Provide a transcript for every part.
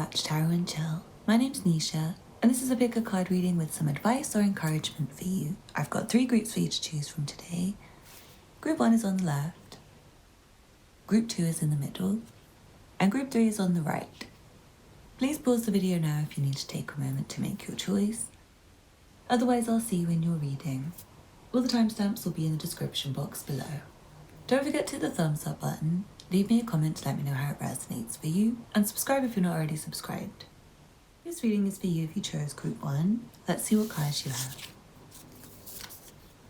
Watch Tarot and Chill. My name's Nisha, and this is a pick a card reading with some advice or encouragement for you. I've got 3 groups for you to choose from today. Group 1 is on the left, Group 2 is in the middle, and Group 3 is on the right. Please pause the video now if you need to take a moment to make your choice. Otherwise, I'll see you in your reading. All the timestamps will be in the description box below. Don't forget to hit the thumbs up button, leave me a comment to let me know how it resonates for you, and subscribe if you're not already subscribed. This reading is for you if you chose Group 1. Let's see what cards you have.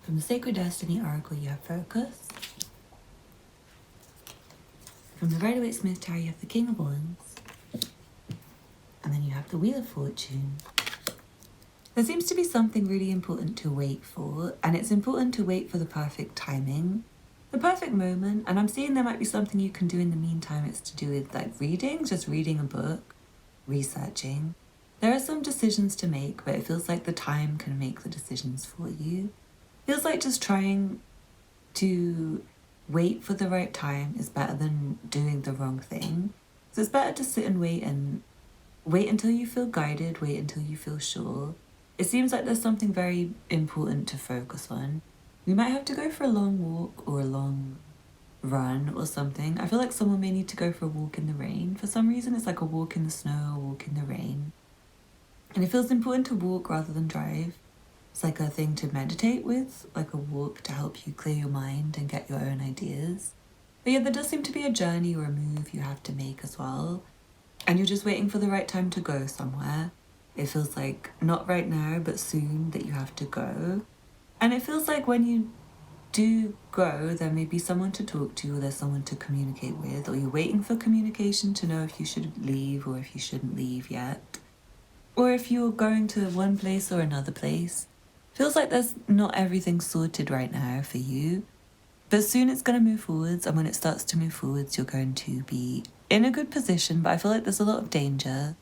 From the Sacred Destiny Oracle you have Focus. From the Rider-Waite-Smith Tarot you have the King of Wands. And then you have the Wheel of Fortune. There seems to be something really important to wait for, and it's important to wait for the perfect timing. The perfect moment, and I'm seeing there might be something you can do in the meantime. It's to do with like reading, just reading a book, researching. There are some decisions to make, but it feels like the time can make the decisions for you. Feels like just trying to wait for the right time is better than doing the wrong thing. So it's better to sit and wait until you feel guided, wait until you feel sure. It seems like there's something very important to focus on. We might have to go for a long walk or a long run or something. I feel like someone may need to go for a walk in the rain. For some reason, it's like a walk in the snow, a walk in the rain. And it feels important to walk rather than drive. It's like a thing to meditate with, like a walk to help you clear your mind and get your own ideas. But yeah, there does seem to be a journey or a move you have to make as well. And you're just waiting for the right time to go somewhere. It feels like not right now, but soon that you have to go. And it feels like when you do go, there may be someone to talk to, or there's someone to communicate with, or you're waiting for communication to know if you should leave or if you shouldn't leave yet. Or if you're going to one place or another place. Feels like there's not everything sorted right now for you. But soon it's going to move forwards, and when it starts to move forwards, you're going to be in a good position, but I feel like there's a lot of danger.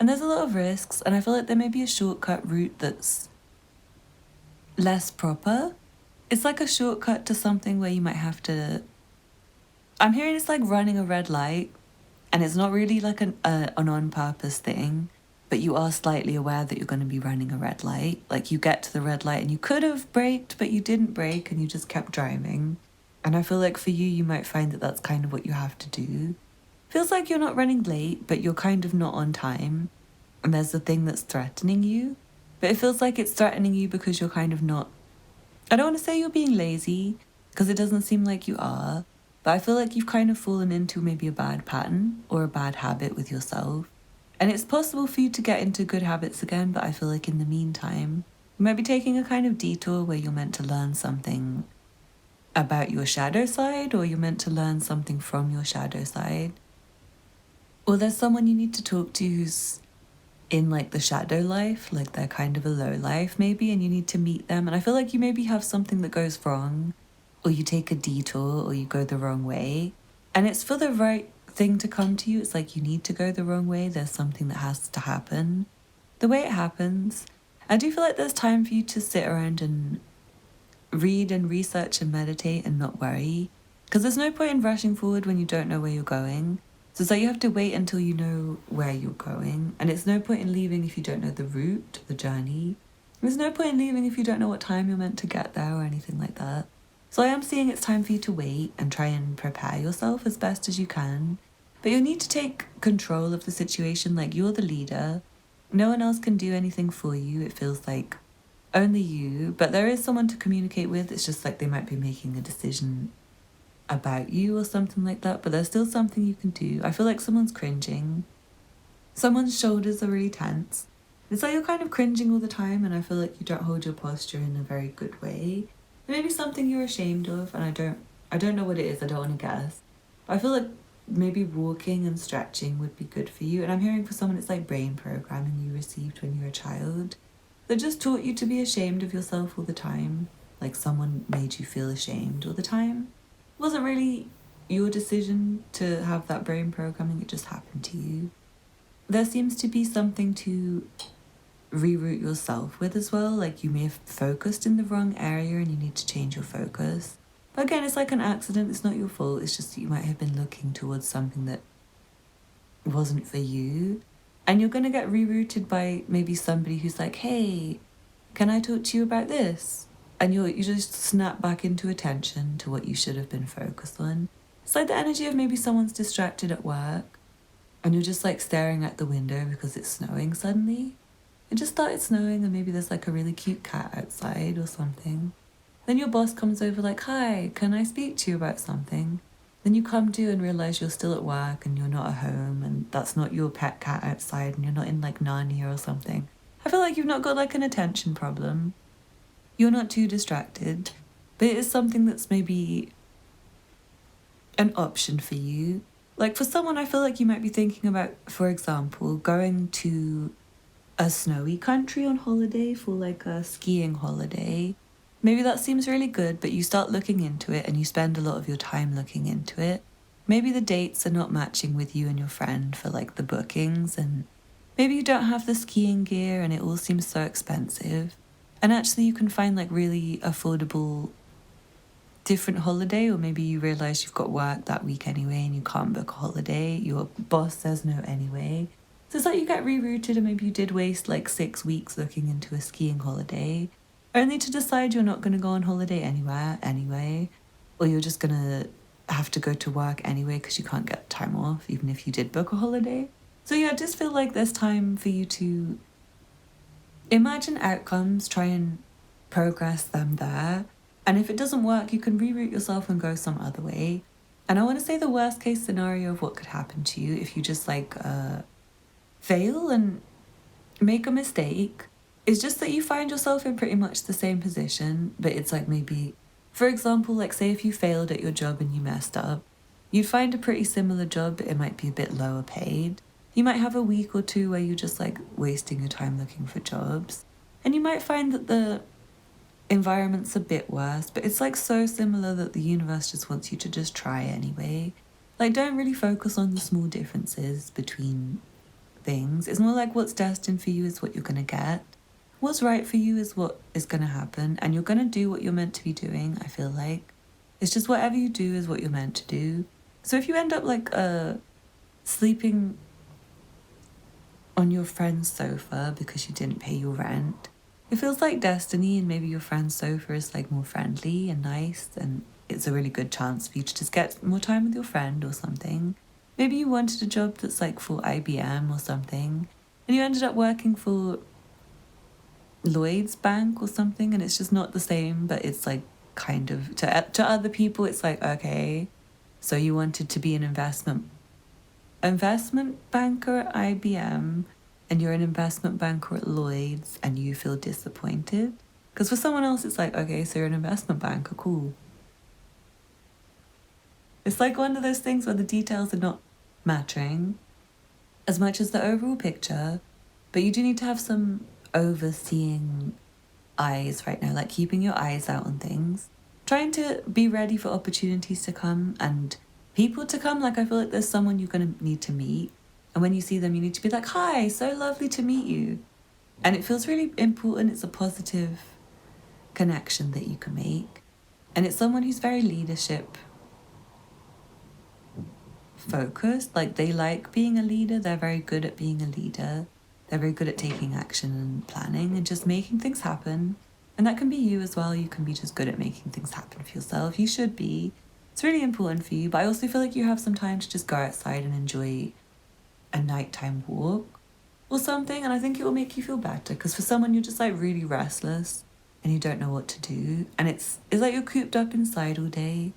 And there's a lot of risks, and I feel like there may be a shortcut route that's less proper. It's like a shortcut to something where you might have to... I'm hearing it's like running a red light, and it's not really like an on-purpose thing, but you are slightly aware that you're going to be running a red light. Like you get to the red light and you could have braked, but you didn't brake and you just kept driving. And I feel like for you, you might find that that's kind of what you have to do. Feels like you're not running late, but you're kind of not on time. And there's a thing that's threatening you. But it feels like it's threatening you because you're kind of not... I don't want to say you're being lazy, because it doesn't seem like you are. But I feel like you've kind of fallen into maybe a bad pattern or a bad habit with yourself. And it's possible for you to get into good habits again, but I feel like in the meantime, you might be taking a kind of detour where you're meant to learn something about your shadow side, or you're meant to learn something from your shadow side. Or there's someone you need to talk to who's in like the shadow life, like they're kind of a low life maybe, and you need to meet them. And I feel like you maybe have something that goes wrong, or you take a detour, or you go the wrong way. And it's for the right thing to come to you. It's like you need to go the wrong way. There's something that has to happen. The way it happens, I do feel like there's time for you to sit around and read and research and meditate and not worry. Because there's no point in rushing forward when you don't know where you're going. So it's like you have to wait until you know where you're going. And it's no point in leaving if you don't know the route, the journey. There's no point in leaving if you don't know what time you're meant to get there or anything like that. So I am seeing it's time for you to wait and try and prepare yourself as best as you can. But you'll need to take control of the situation. Like, you're the leader. No one else can do anything for you. It feels like only you. But there is someone to communicate with. It's just like they might be making a decision about you or something like that. But there's still something you can do. I feel like someone's cringing. Someone's shoulders are really tense. It's like you're kind of cringing all the time, and I feel like you don't hold your posture in a very good way. Maybe something you're ashamed of, and I don't know what it is. I don't want to guess. But I feel like maybe walking and stretching would be good for you. And I'm hearing for someone it's like brain programming you received when you were a child that just taught you to be ashamed of yourself all the time. Like someone made you feel ashamed all the time. It wasn't really your decision to have that brain programming. It just happened to you. There seems to be something to reroute yourself with as well. Like you may have focused in the wrong area and you need to change your focus. But again, it's like an accident. It's not your fault. It's just that you might have been looking towards something that wasn't for you. And you're going to get rerouted by maybe somebody who's like, hey, can I talk to you about this? And you just snap back into attention to what you should have been focused on. It's like the energy of maybe someone's distracted at work and you're just like staring at the window because it's snowing suddenly. It just started snowing and maybe there's like a really cute cat outside or something. Then your boss comes over like, hi, can I speak to you about something? Then you come to and realize you're still at work and you're not at home and that's not your pet cat outside and you're not in like Narnia or something. I feel like you've not got like an attention problem. You're not too distracted, but it is something that's maybe an option for you. Like for someone, I feel like you might be thinking about, for example, going to a snowy country on holiday for like a skiing holiday. Maybe that seems really good, but you start looking into it and you spend a lot of your time looking into it. Maybe the dates are not matching with you and your friend for like the bookings, and maybe you don't have the skiing gear and it all seems so expensive. And actually you can find like really affordable different holiday, or maybe you realize you've got work that week anyway and you can't book a holiday. Your boss says no anyway. So it's like you get rerouted and maybe you did waste like 6 weeks looking into a skiing holiday, only to decide you're not going to go on holiday anywhere anyway, or you're just going to have to go to work anyway because you can't get time off even if you did book a holiday. So yeah, I just feel like there's time for you to imagine outcomes, try and progress them there. And if it doesn't work, you can reroute yourself and go some other way. And I want to say the worst case scenario of what could happen to you if you just like fail and make a mistake is just that you find yourself in pretty much the same position, but it's like maybe, for example, like say if you failed at your job and you messed up, you'd find a pretty similar job, but it might be a bit lower paid. You might have a week or two where you're just like wasting your time looking for jobs. And you might find that the environment's a bit worse, but it's like so similar that the universe just wants you to just try anyway. Like don't really focus on the small differences between things. It's more like what's destined for you is what you're going to get. What's right for you is what is going to happen, and you're going to do what you're meant to be doing, I feel like. It's just whatever you do is what you're meant to do. So if you end up like sleeping on your friend's sofa because you didn't pay your rent, it feels like destiny, and maybe your friend's sofa is like more friendly and nice and it's a really good chance for you to just get more time with your friend or something. Maybe you wanted a job that's like for IBM or something and you ended up working for Lloyd's Bank or something, and it's just not the same, but it's like kind of to other people it's like, okay, so you wanted to be an investment banker at IBM and you're an investment banker at Lloyd's and you feel disappointed, because for someone else it's like, okay, so you're an investment banker, cool. It's like one of those things where the details are not matching as much as the overall picture, but you do need to have some overseeing eyes right now, like keeping your eyes out on things, trying to be ready for opportunities to come and people to come. Like I feel like there's someone you're going to need to meet, and when you see them you need to be like, hi, so lovely to meet you. And it feels really important. It's a positive connection that you can make, and it's someone who's very leadership focused. Like they like being a leader, they're very good at being a leader. They're very good at taking action and planning and just making things happen. And that can be you as well. You can be just good at making things happen for yourself. You should be. It's really important for you. But I also feel like you have some time to just go outside and enjoy a nighttime walk or something. And I think it will make you feel better. Because for someone, you're just like really restless and you don't know what to do. And it's like you're cooped up inside all day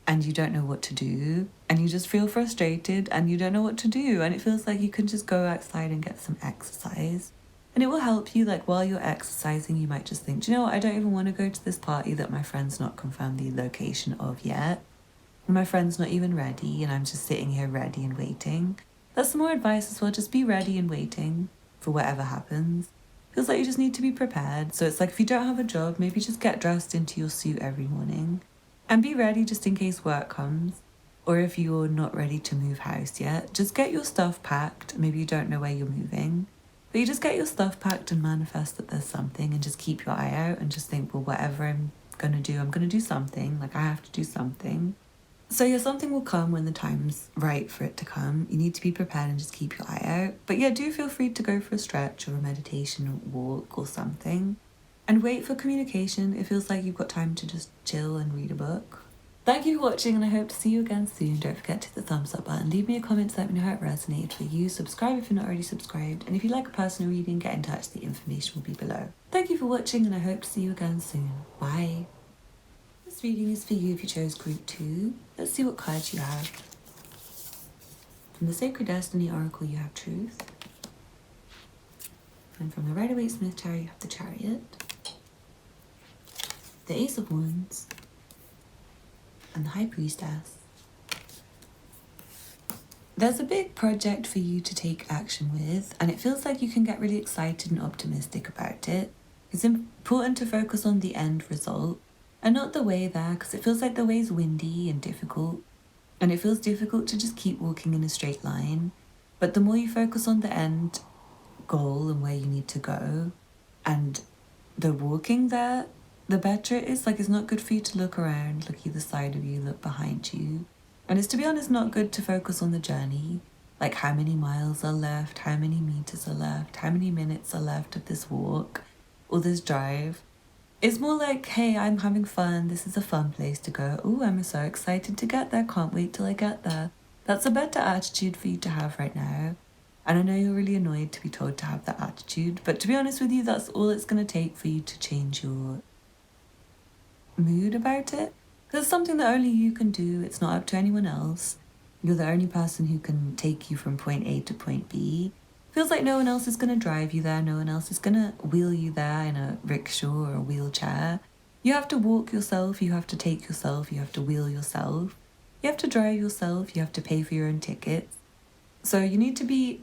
and you don't know what to do, and you just feel frustrated and you don't know what to do, and it feels like you can just go outside and get some exercise, and it will help you. Like while you're exercising you might just think, do you know what, I don't even want to go to this party that my friend's not confirmed the location of yet, and my friend's not even ready, and I'm just sitting here ready and waiting. That's some more advice as well, just be ready and waiting for whatever happens. Feels like you just need to be prepared. So it's like if you don't have a job, maybe just get dressed into your suit every morning and be ready just in case work comes. Or if you're not ready to move house yet, just get your stuff packed. Maybe you don't know where you're moving, but you just get your stuff packed and manifest that there's something, and just keep your eye out and just think, well, whatever I'm going to do something. Like I have to do something. So yeah, something will come when the time's right for it to come. You need to be prepared and just keep your eye out. But yeah, do feel free to go for a stretch or a meditation walk or something. And wait for communication. It feels like you've got time to just chill and read a book. Thank you for watching, and I hope to see you again soon. Don't forget to hit the thumbs up button. Leave me a comment to let me know how it resonated for you. Subscribe if you're not already subscribed. And if you'd like a personal reading, get in touch. The information will be below. Thank you for watching, and I hope to see you again soon. Bye. This reading is for you if you chose group 2. Let's see what cards you have. From the Sacred Destiny Oracle, you have Truth. And from the Rider-Waite-Smith Tarot, you have the Chariot, the Ace of Wands, and the High Priestess. There's a big project for you to take action with, and it feels like you can get really excited and optimistic about it. It's important to focus on the end result and not the way there, because it feels like the way's windy and difficult, and it feels difficult to just keep walking in a straight line. But the more you focus on the end goal and where you need to go and the walking there, the better it is. Like, it's not good for you to look around, look either side of you, look behind you. And it's, to be honest, not good to focus on the journey. Like, how many miles are left, how many meters are left, how many minutes are left of this walk or this drive. It's more like, hey, I'm having fun, this is a fun place to go. Oh, I'm so excited to get there, can't wait till I get there. That's a better attitude for you to have right now. And I know you're really annoyed to be told to have that attitude, but to be honest with you, that's all it's going to take for you to change your mood about it. Because it's something that only you can do. It's not up to anyone else. You're the only person who can take you from point A to point B. Feels like no one else is going to drive you there. No one else is going to wheel you there in a rickshaw or a wheelchair. You have to walk yourself. You have to take yourself. You have to wheel yourself. You have to drive yourself. You have to pay for your own tickets. So you need to be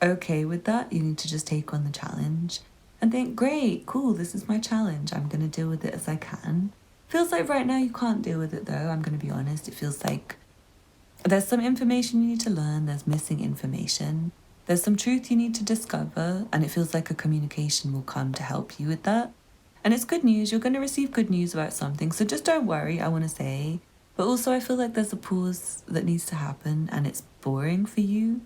okay with that. You need to just take on the challenge and think, great, cool, this is my challenge. I'm going to deal with it as I can. Feels like right now you can't deal with it though, I'm going to be honest. It feels like there's some information you need to learn, there's missing information, there's some truth you need to discover, and it feels like a communication will come to help you with that. And it's good news, you're going to receive good news about something, so just don't worry, I want to say. But also I feel like there's a pause that needs to happen, and it's boring for you,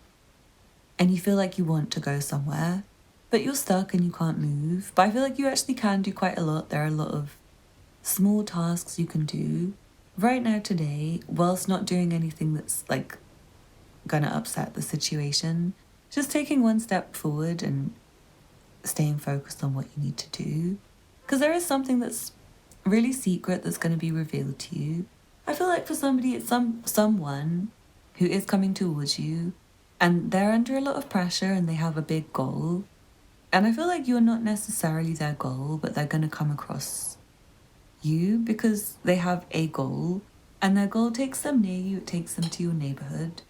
and you feel like you want to go somewhere, but you're stuck and you can't move. But I feel like you actually can do quite a lot. There are a lot of small tasks you can do right now today whilst not doing anything that's like gonna upset the situation. Just taking one step forward and staying focused on what you need to do, because there is something that's really secret that's going to be revealed to you. I feel like for somebody, it's someone who is coming towards you and they're under a lot of pressure and they have a big goal, and I feel like you're not necessarily their goal, but they're going to come across you because they have a goal, and their goal takes them near you. It takes them to your neighborhood.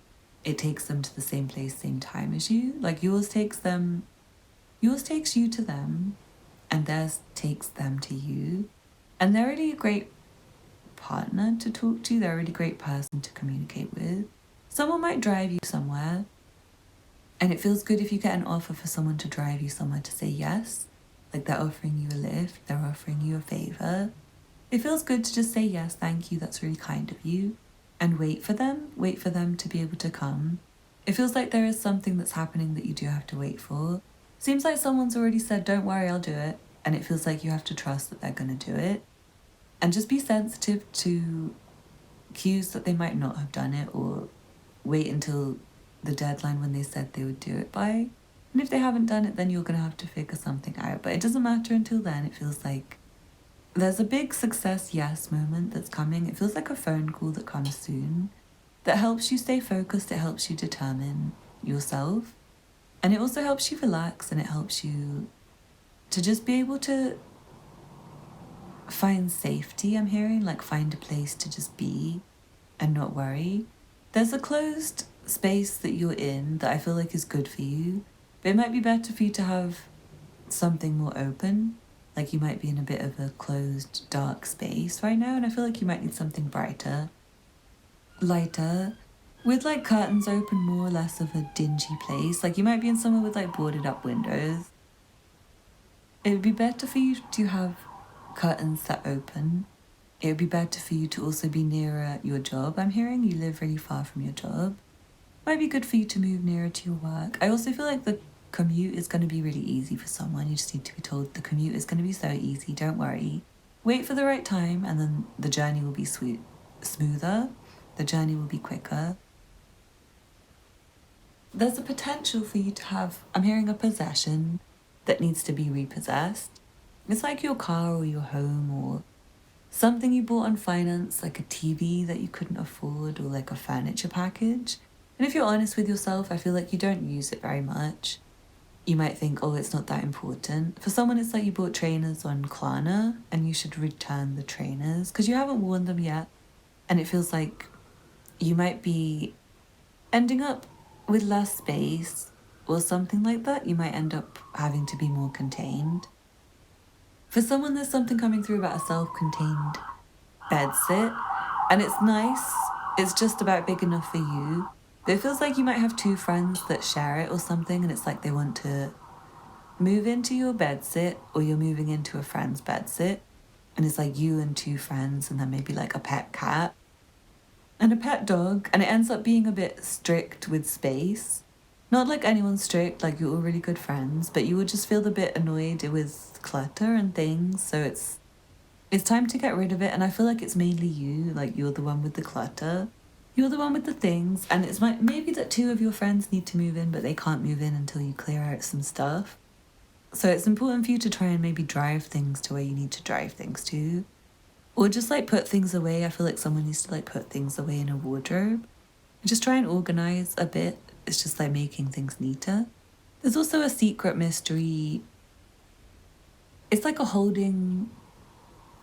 It takes them to the same place, same time as you. Like, yours takes you to them, and theirs takes them to you. And they're really a great partner to talk to. They're a really great person to communicate with. Someone might drive you somewhere, and it feels good if you get an offer for someone to drive you somewhere to say yes. Like, they're offering you a lift, they're offering you a favor. It feels good to just say yes, thank you, that's really kind of you, and wait for them to be able to come. It feels like there is something that's happening that you do have to wait for. Seems like someone's already said, don't worry, I'll do it, and it feels like you have to trust that they're going to do it. And just be sensitive to cues that they might not have done it, or wait until the deadline when they said they would do it by. And if they haven't done it, then you're going to have to figure something out. But it doesn't matter until then. It feels like there's a big success yes moment that's coming. It feels like a phone call that comes soon that helps you stay focused. It helps you determine yourself. And it also helps you relax, and it helps you to just be able to find safety, I'm hearing. Like, find a place to just be and not worry. There's a closed space that you're in that I feel like is good for you. But it might be better for you to have something more open. Like, you might be in a bit of a closed, dark space right now, and I feel like you might need something brighter, lighter, with like curtains open, more or less of a dingy place. Like, you might be in somewhere with like boarded up windows. It would be better for you to have curtains that open it would be better for you to also be nearer your job. I'm hearing you live really far from your job. Might be good for you to move nearer to your work. I also feel like the commute is going to be really easy for someone. You just need to be told the commute is going to be so easy, don't worry. Wait for the right time and then the journey will be smoother. The journey will be quicker. There's a potential for you to have, I'm hearing, a possession that needs to be repossessed. It's like your car or your home or something you bought on finance, like a TV that you couldn't afford or like a furniture package. And if you're honest with yourself, I feel like you don't use it very much. You might think, oh, it's not that important. For someone, it's like you bought trainers on Klarna and you should return the trainers because you haven't worn them yet. And it feels like you might be ending up with less space or something like that. You might end up having to be more contained. For someone, there's something coming through about a self-contained bedsit. And it's nice. It's just about big enough for you. But it feels like you might have two friends that share it or something, and it's like they want to move into your bedsit or you're moving into a friend's bedsit. And it's like you and two friends and then maybe like a pet cat and a pet dog. And it ends up being a bit strict with space. Not like anyone's strict, like you're all really good friends, but you would just feel a bit annoyed with clutter and things. So it's time to get rid of it. And I feel like it's mainly you, like you're the one with the clutter. You're the one with the things, and it's maybe that two of your friends need to move in, but they can't move in until you clear out some stuff. So it's important for you to try and maybe drive things to where you need to drive things to. Or just like put things away. I feel like someone needs to like put things away in a wardrobe. And just try and organize a bit. It's just like making things neater. There's also a secret mystery. It's like a holding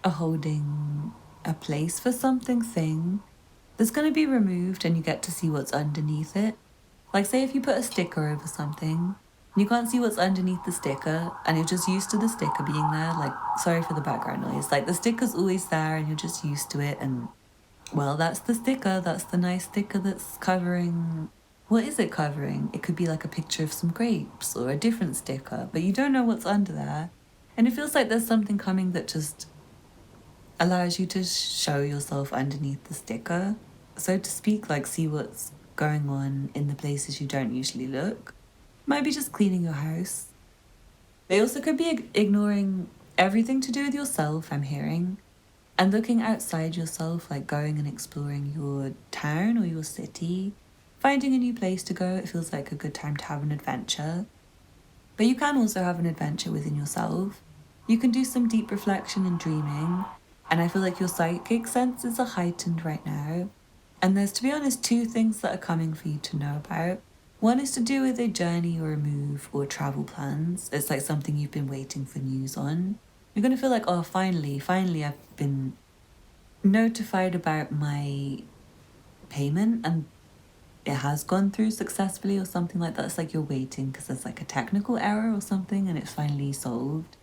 a place for something thing that's going to be removed and you get to see what's underneath it. Like say if you put a sticker over something and you can't see what's underneath the sticker and you're just used to the sticker being there, like sorry for the background noise, like the sticker's always there and you're just used to it and well, that's the sticker, that's the nice sticker that's covering, what is it covering? It could be like a picture of some grapes or a different sticker, but you don't know what's under there. And it feels like there's something coming that just allows you to show yourself underneath the sticker, so to speak, like see what's going on in the places you don't usually look. Might be just cleaning your house. They also could be ignoring everything to do with yourself, I'm hearing, and looking outside yourself, like going and exploring your town or your city, finding a new place to go. It feels like a good time to have an adventure. But you can also have an adventure within yourself. You can do some deep reflection and dreaming, and I feel like your psychic senses are heightened right now. And there's, to be honest, two things that are coming for you to know about. One is to do with a journey or a move or travel plans. It's like something you've been waiting for news on. You're going to feel like, oh, finally I've been notified about my payment and it has gone through successfully or something like that. It's like you're waiting because there's like a technical error or something and it's finally solved.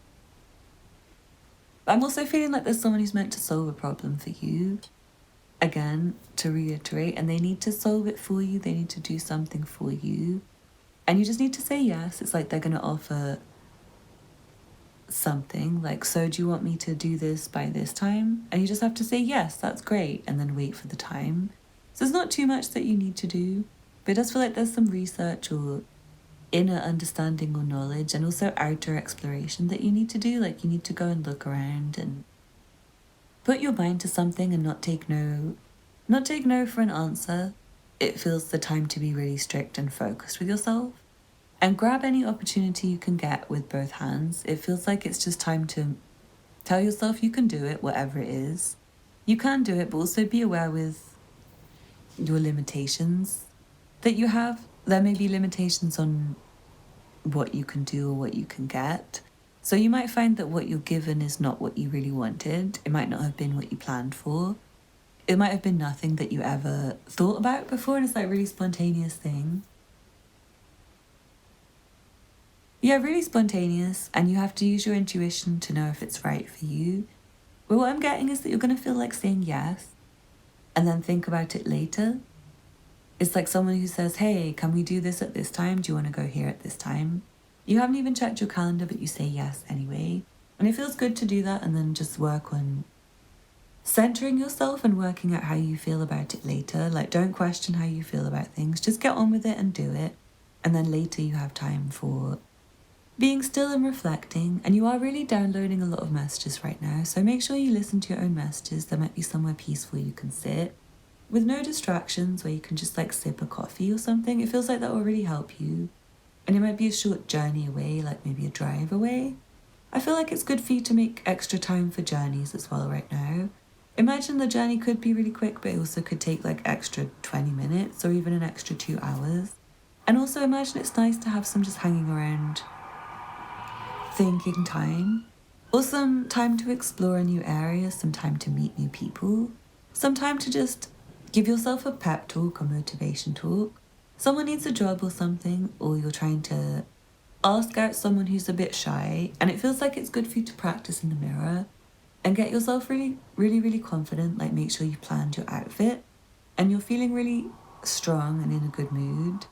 But I'm also feeling like there's someone who's meant to solve a problem for you. Again, to reiterate, and they need to solve it for you. They need to do something for you. And you just need to say yes. It's like they're going to offer something like, so do you want me to do this by this time? And you just have to say yes, that's great, and then wait for the time. So there's not too much that you need to do, but it does feel like there's some research or inner understanding or knowledge and also outer exploration that you need to do. Like you need to go and look around and put your mind to something and not take no for an answer. It feels the time to be really strict and focused with yourself and grab any opportunity you can get with both hands. It feels like it's just time to tell yourself you can do it, whatever it is. You can do it, but also be aware with your limitations that you have. There may be limitations on what you can do or what you can get. So you might find that what you're given is not what you really wanted. It might not have been what you planned for. It might have been nothing that you ever thought about before, and it's like a really spontaneous thing. Yeah, really spontaneous, and you have to use your intuition to know if it's right for you. But what I'm getting is that you're going to feel like saying yes, and then think about it later. It's like someone who says, hey, can we do this at this time? Do you want to go here at this time? You haven't even checked your calendar, but you say yes anyway. And it feels good to do that and then just work on centering yourself and working out how you feel about it later. Like, don't question how you feel about things. Just get on with it and do it. And then later you have time for being still and reflecting. And you are really downloading a lot of messages right now. So make sure you listen to your own messages. There might be somewhere peaceful you can sit with no distractions, where you can just like sip a coffee or something. It feels like that will really help you. And it might be a short journey away, like maybe a drive away. I feel like it's good for you to make extra time for journeys as well right now. Imagine the journey could be really quick, but it also could take like extra 20 minutes or even an extra 2 hours. And also imagine it's nice to have some just hanging around thinking time. Or some time to explore a new area, some time to meet new people. Some time to just give yourself a pep talk or motivation talk. Someone needs a job or something, or you're trying to ask out someone who's a bit shy, and it feels like it's good for you to practice in the mirror and get yourself really confident. Like, make sure you planned your outfit and you're feeling really strong and in a good mood.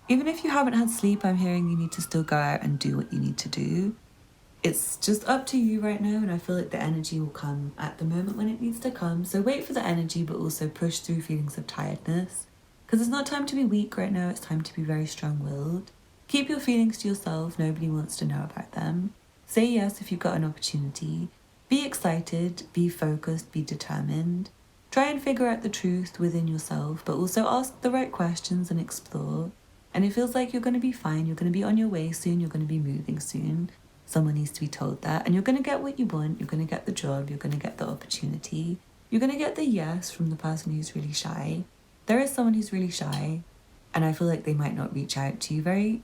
Even if you haven't had sleep, I'm hearing you need to still go out and do what you need to do. It's just up to you right now, and I feel like the energy will come at the moment when it needs to come. So wait for the energy, but also push through feelings of tiredness. Because it's not time to be weak right now, it's time to be very strong-willed. Keep your feelings to yourself, nobody wants to know about them. Say yes if you've got an opportunity. Be excited, be focused, be determined. Try and figure out the truth within yourself, but also ask the right questions and explore. And it feels like you're going to be fine, you're going to be on your way soon, you're going to be moving soon. Someone needs to be told that. And you're going to get what you want, you're going to get the job, you're going to get the opportunity. You're going to get the yes from the person who's really shy. There is someone who's really shy, and I feel like they might not reach out to you very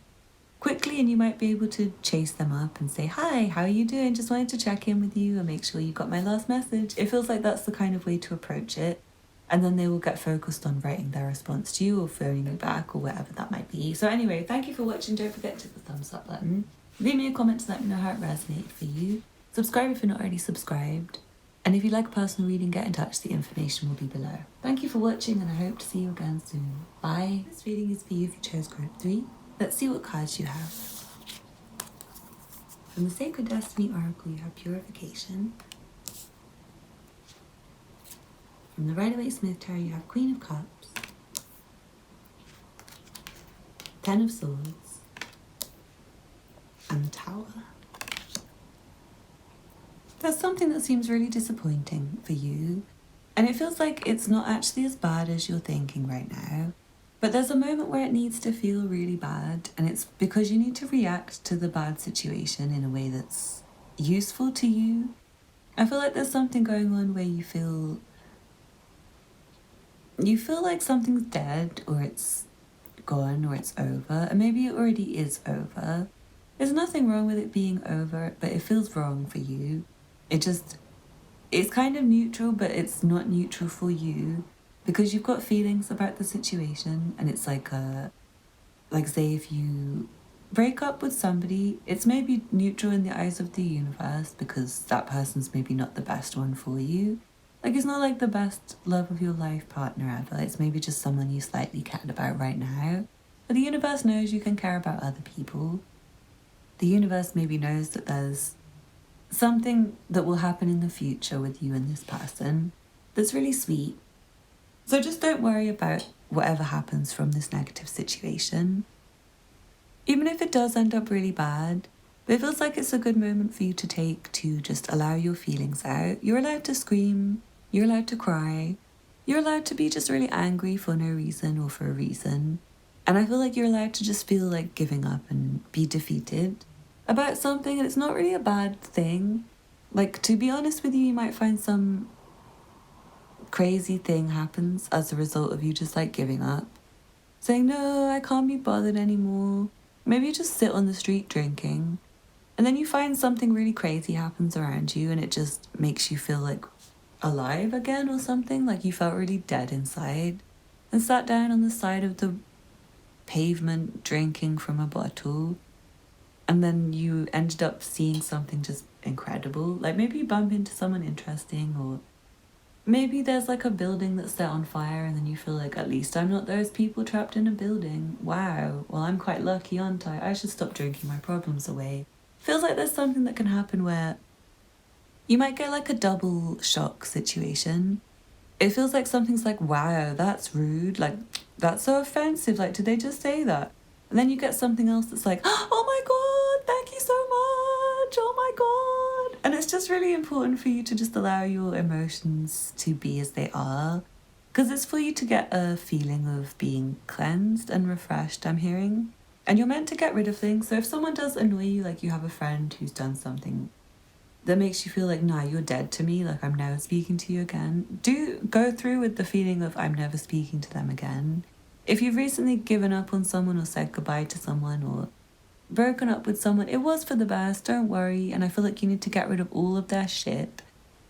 quickly, and you might be able to chase them up and say, hi, how are you doing? Just wanted to check in with you and make sure you got my last message. It feels like that's the kind of way to approach it. And then they will get focused on writing their response to you or phoning you back or whatever that might be. So anyway, thank you for watching. Don't forget to hit the thumbs up button. Leave me a comment to let me know how it resonated for you. Subscribe if you're not already subscribed. And if you like personal reading, get in touch. The information will be below. Thank you for watching, and I hope to see you again soon. Bye. This reading is for you if you chose group 3. Let's see what cards you have. From the Sacred Destiny Oracle, you have Purification. From the Rider-Waite-Smith Tarot, you have Queen of Cups, Ten of Swords, and the Tower. There's something that seems really disappointing for you, and it feels like it's not actually as bad as you're thinking right now, but there's a moment where it needs to feel really bad, and it's because you need to react to the bad situation in a way that's useful to you. I feel like there's something going on where you feel like something's dead, or it's gone, or it's over, and maybe it already is over. There's nothing wrong with it being over, but it feels wrong for you. It's kind of neutral, but it's not neutral for you because you've got feelings about the situation, and it's like say if you break up with somebody, it's maybe neutral in the eyes of the universe because that person's maybe not the best one for you. Like, it's not like the best love of your life partner ever. It's maybe just someone you slightly cared about right now. But the universe knows you can care about other people. The universe maybe knows that there's something that will happen in the future with you and this person that's really sweet. So just don't worry about whatever happens from this negative situation. Even if it does end up really bad, but it feels like it's a good moment for you to take to just allow your feelings out. You're allowed to scream, you're allowed to cry, you're allowed to be just really angry for no reason or for a reason. And I feel like you're allowed to just feel like giving up and be defeated about something, and it's not really a bad thing. Like, to be honest with you, you might find some crazy thing happens as a result of you just like giving up, saying, no, I can't be bothered anymore. Maybe you just sit on the street drinking, and then you find something really crazy happens around you, and it just makes you feel like alive again or something, like you felt really dead inside, and sat down on the side of the pavement drinking from a bottle. And then you ended up seeing something just incredible. Like, maybe you bump into someone interesting, or maybe there's like a building that's set on fire, and then you feel like, at least I'm not those people trapped in a building. Wow, well, I'm quite lucky, aren't I? I should stop drinking my problems away. Feels like there's something that can happen where You might get like a double shock situation. It feels like something's like, wow, that's rude. Like, that's so offensive. Like, did they just say that? And then you get something else that's like, oh my God, thank you so much. Oh my God. And it's just really important for you to just allow your emotions to be as they are. Because it's for you to get a feeling of being cleansed and refreshed, I'm hearing. And you're meant to get rid of things. So if someone does annoy you, like you have a friend who's done something that makes you feel like, nah, you're dead to me, like I'm never speaking to you again, do go through with the feeling of I'm never speaking to them again. If you've recently given up on someone or said goodbye to someone or broken up with someone, it was for the best, don't worry. And I feel like you need to get rid of all of their shit,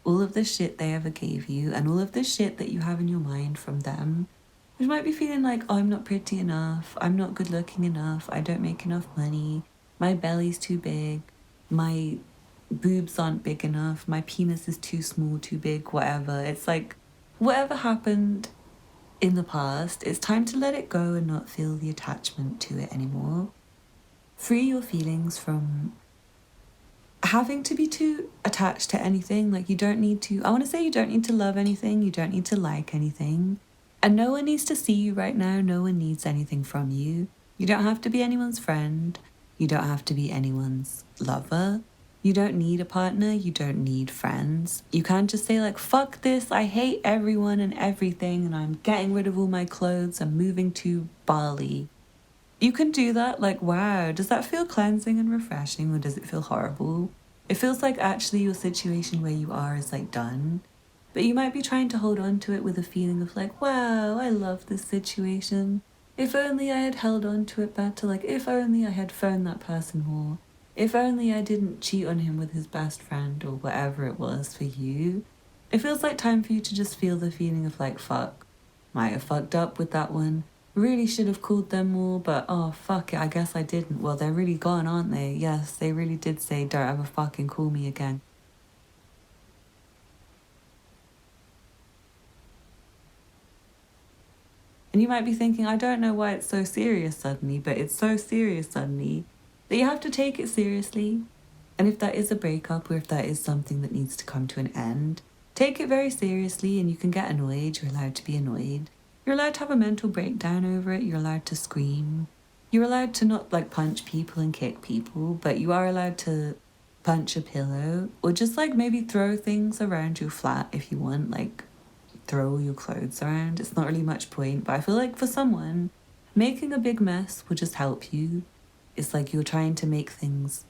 all of the shit they ever gave you, and all of the shit that you have in your mind from them, which might be feeling like, oh, I'm not pretty enough, I'm not good looking enough, I don't make enough money, my belly's too big, my boobs aren't big enough, my penis is too small, too big, whatever. It's like, whatever happened in the past, it's time to let it go and not feel the attachment to it anymore. Free your feelings from having to be too attached to anything. Like, you don't need to, I want to say, you don't need to love anything, you don't need to like anything. And no one needs to see you right now, no one needs anything from you. You don't have to be anyone's friend, you don't have to be anyone's lover. You don't need a partner, you don't need friends. You can't just say like, fuck this, I hate everyone and everything and I'm getting rid of all my clothes, I'm moving to Bali. You can do that, like, wow, does that feel cleansing and refreshing or does it feel horrible? It feels like actually your situation where you are is like done. But you might be trying to hold on to it with a feeling of like, wow, I love this situation. If only I had held on to it better, like if only I had phoned that person more. If only I didn't cheat on him with his best friend or whatever it was for you. It feels like time for you to just feel the feeling of like, fuck, might have fucked up with that one. Really should have called them more, but oh, fuck it, I guess I didn't. Well, they're really gone, aren't they? Yes, they really did say, don't ever fucking call me again. And you might be thinking, I don't know why it's so serious suddenly, but it's so serious suddenly that you have to take it seriously. And if that is a breakup or if that is something that needs to come to an end, take it very seriously and you can get annoyed. You're allowed to be annoyed. You're allowed to have a mental breakdown over it. You're allowed to scream. You're allowed to not like punch people and kick people, but you are allowed to punch a pillow or just like maybe throw things around your flat if you want, like throw your clothes around. It's not really much point, but I feel like for someone, making a big mess will just help you. It's like you're trying to make things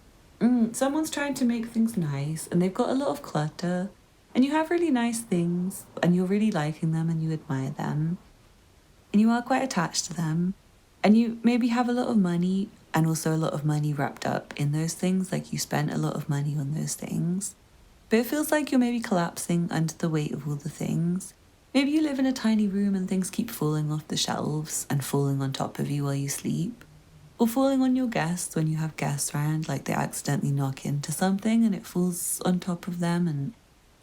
someone's trying to make things nice and they've got a lot of clutter and you have really nice things and you're really liking them and you admire them and you are quite attached to them and you maybe have a lot of money and also a lot of money wrapped up in those things, like you spent a lot of money on those things, but it feels like you're maybe collapsing under the weight of all the things. Maybe you live in a tiny room and things keep falling off the shelves and falling on top of you while you sleep. Or falling on your guests when you have guests around, like they accidentally knock into something and it falls on top of them. And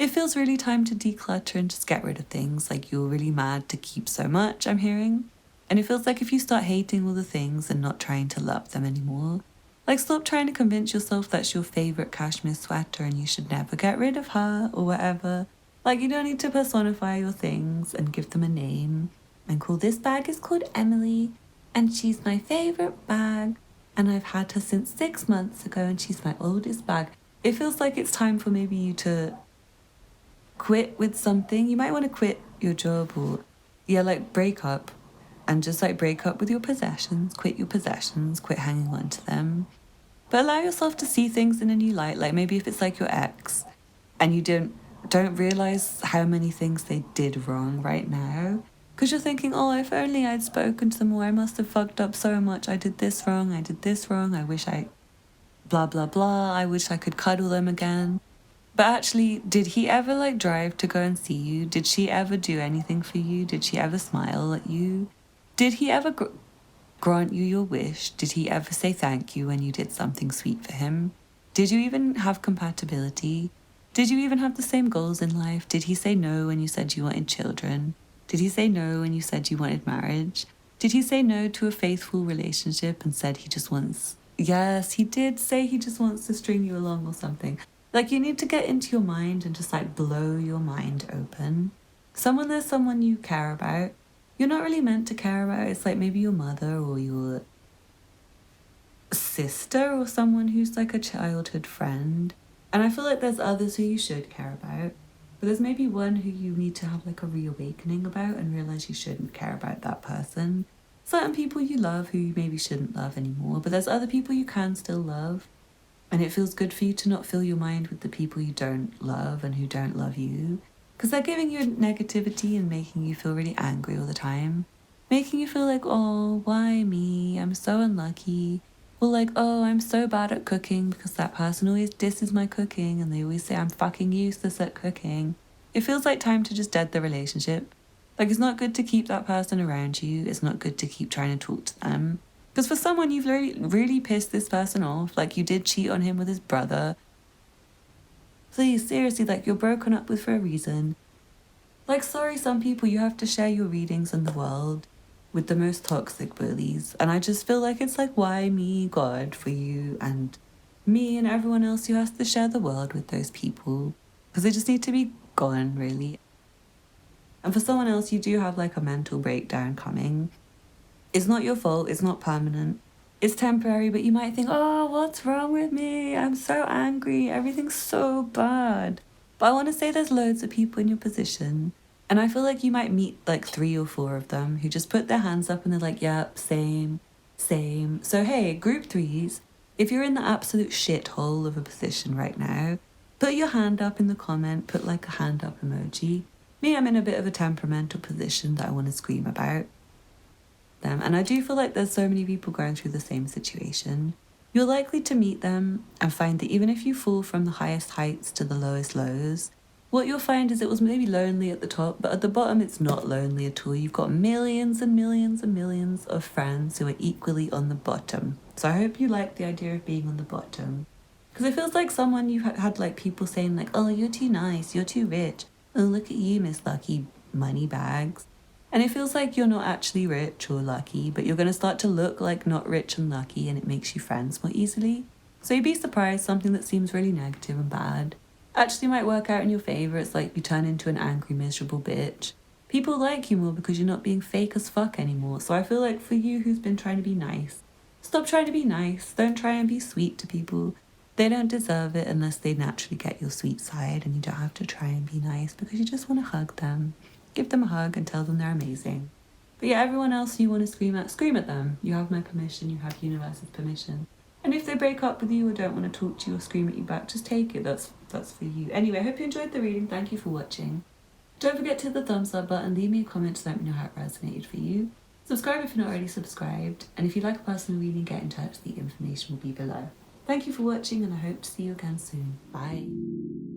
it feels really time to declutter and just get rid of things. Like you're really mad to keep so much, I'm hearing. And it feels like if you start hating all the things and not trying to love them anymore, like stop trying to convince yourself that's your favourite cashmere sweater and you should never get rid of her or whatever. Like you don't need to personify your things and give them a name and call this bag is called Emily. And she's my favourite bag and I've had her since 6 months ago and she's my oldest bag. It feels like it's time for maybe you to quit with something. You might want to quit your job or, like break up and just like break up with your possessions, quit your possessions, quit hanging on to them. But allow yourself to see things in a new light. Like maybe if it's like your ex and you don't realise how many things they did wrong right now. Because you're thinking, oh, if only I'd spoken to them more, I must have fucked up so much. I did this wrong, I wish I blah, blah, blah. I wish I could cuddle them again. But actually, did he ever like drive to go and see you? Did she ever do anything for you? Did she ever smile at you? Did he ever grant you your wish? Did he ever say thank you when you did something sweet for him? Did you even have compatibility? Did you even have the same goals in life? Did he say no when you said you wanted children? Did he say no when you said you wanted marriage? Did he say no to a faithful relationship and said he just wants... Yes, he did say he just wants to string you along or something. Like, you need to get into your mind and just like blow your mind open. There's someone you care about. You're not really meant to care about. It's like maybe your mother or your sister or someone who's like a childhood friend. And I feel like there's others who you should care about. But there's maybe one who you need to have like a reawakening about and realize you shouldn't care about that person. Certain people you love who you maybe shouldn't love anymore, but there's other people you can still love. And it feels good for you to not fill your mind with the people you don't love and who don't love you. Because they're giving you negativity and making you feel really angry all the time. Making you feel like, oh, why me? I'm so unlucky. Or like, oh, I'm so bad at cooking because that person always disses my cooking and they always say I'm fucking useless at cooking. It feels like time to just dead the relationship. Like, it's not good to keep that person around you. It's not good to keep trying to talk to them. Because for someone, you've really pissed this person off. Like, you did cheat on him with his brother. Please, seriously, like, you're broken up with for a reason. Like, sorry, some people, you have to share your readings in the world with the most toxic bullies. And I just feel like it's like, why me, God, for you and me and everyone else who has to share the world with those people. Because they just need to be gone, really. And for someone else, you do have like a mental breakdown coming. It's not your fault, it's not permanent. It's temporary, but you might think, oh, what's wrong with me? I'm so angry, everything's so bad. But I want to say there's loads of people in your position. And I feel like you might meet like 3 or 4 of them who just put their hands up and they're like, yep, same. So hey, group 3s, if you're in the absolute shithole of a position right now, put your hand up in the comment, put like a hand up emoji. Me, I'm in a bit of a temperamental position that I want to scream about them. And I do feel like there's so many people going through the same situation. You're likely to meet them and find that even if you fall from the highest heights to the lowest lows, what you'll find is it was maybe lonely at the top, but at the bottom it's not lonely at all. You've got millions and millions and millions of friends who are equally on the bottom. So I hope you like the idea of being on the bottom. Because it feels like someone you had like people saying like, oh, you're too nice, you're too rich. Oh, look at you, Miss Lucky Money Bags. And it feels like you're not actually rich or lucky, but you're going to start to look like not rich and lucky, and it makes you friends more easily. So you'd be surprised something that seems really negative and bad actually might work out in your favour. It's like you turn into an angry, miserable bitch. People like you more because you're not being fake as fuck anymore. So I feel like for you who's been trying to be nice, stop trying to be nice. Don't try and be sweet to people. They don't deserve it unless they naturally get your sweet side, and you don't have to try and be nice because you just want to hug them. Give them a hug and tell them they're amazing. But yeah, everyone else you want to scream at them. You have my permission, you have universe's permission. And if they break up with you or don't want to talk to you or scream at you back, just take it. That's for you. Anyway, I hope you enjoyed the reading. Thank you for watching. Don't forget to hit the thumbs up button. Leave me a comment to let me know how it resonated for you. Subscribe if you're not already subscribed. And if you'd like a personal reading, get in touch. The information will be below. Thank you for watching, and I hope to see you again soon. Bye.